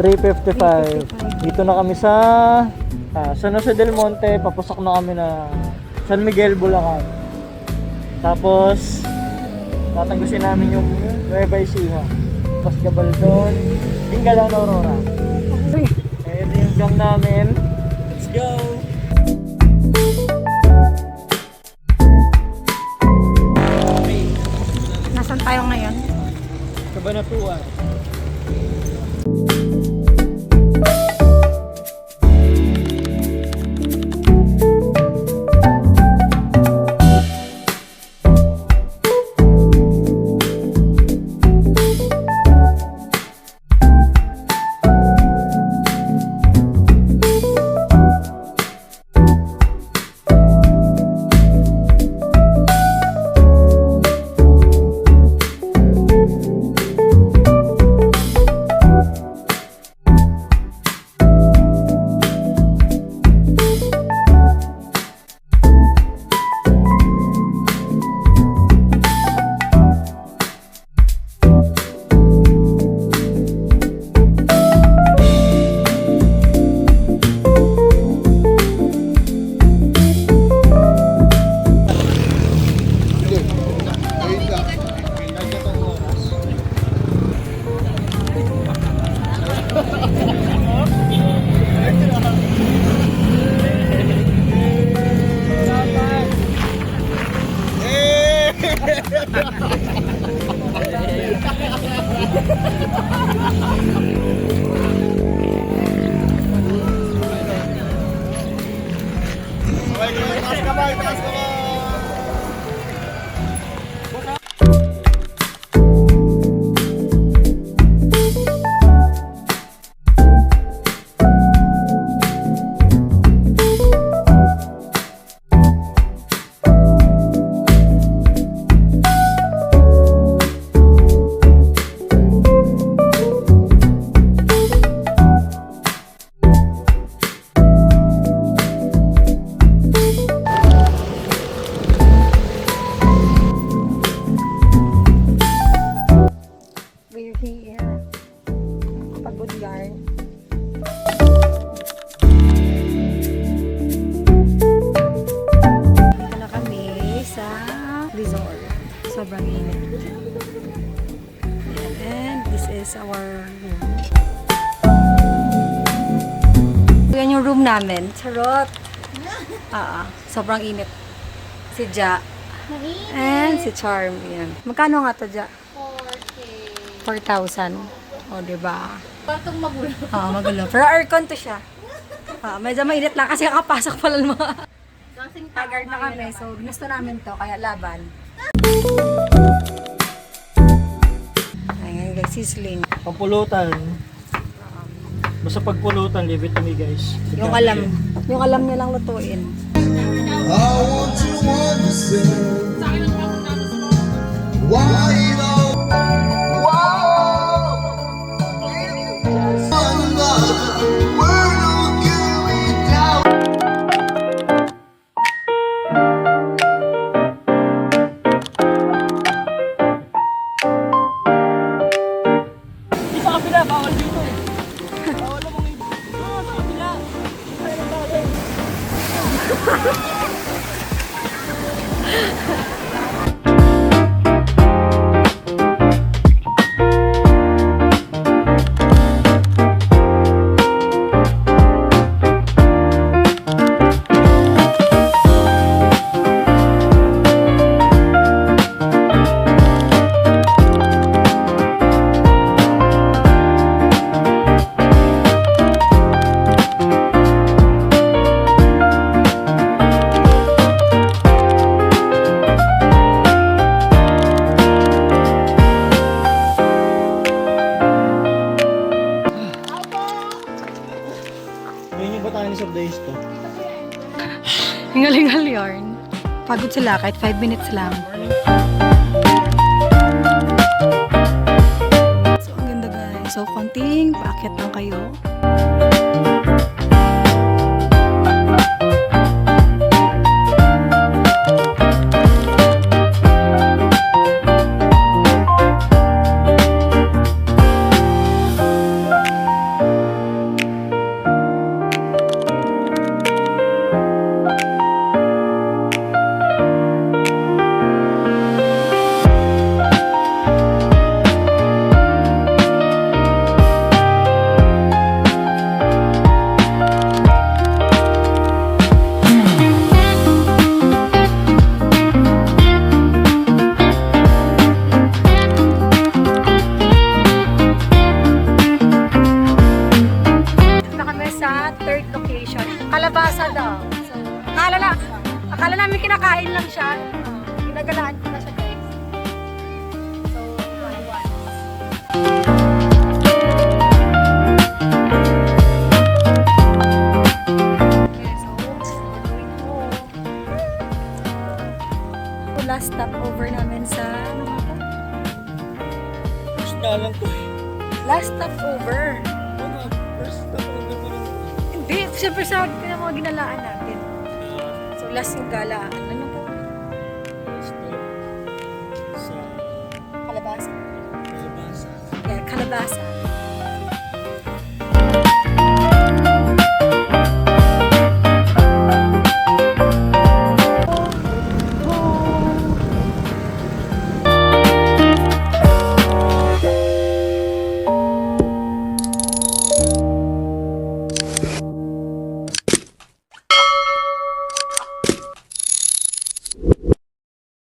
3:55. Dito na kami sa San Jose del Monte. Papasok na kami na San Miguel, Bulacan. Tapos tatanggusin namin yung Nueva Ecija, Pasca Baldon, Dingalan, Aurora. Ito yung jam namin. Let's go! Nasaan tayo ngayon? Cabanatuan. We're here. Pagod yarn. Dito na kami sa resort. Sobrang init. And this is our room. Yan yung room namin. Charot! Sobrang init. Si Ja. And si Charm. Yan. Magkano nga to, Ja? 4,000. O, diba? Parang magulo. Oo, magulo. Pero aircon to siya. Medyo mainit lang kasi kakapasok pa lang mga haggard na kami. So, gusto namin to. Kaya laban. Ayan guys, sizzling. Pampulutan. Basta pagpulutan, leave it to me guys. Yung alam niya lang lutuin. I want to understand why it all Sa kabila, bawal dito eh. Bawal mo mga iba. Sa kabila. Kaya na tayo. Botanis of days to. Hingal-hingal yarn. Pagod sila kahit 5 minutes lang. So, ang ganda guys. So, konting paakyat lang kayo. Akala namin kinakain lang siya. Ginagalaan ko na siya, guys. So, one. Okay, so, we're going home. So, last stopover namin sa, ano nga to? First na lang ko eh. Last stopover. Ano? First na lang ko. Hindi, siyempre sa akin na mga ginalaan natin. So, last yung gala. Ano po? First na sa Kalabasa. Kalabasa. Yeah, kalabasa.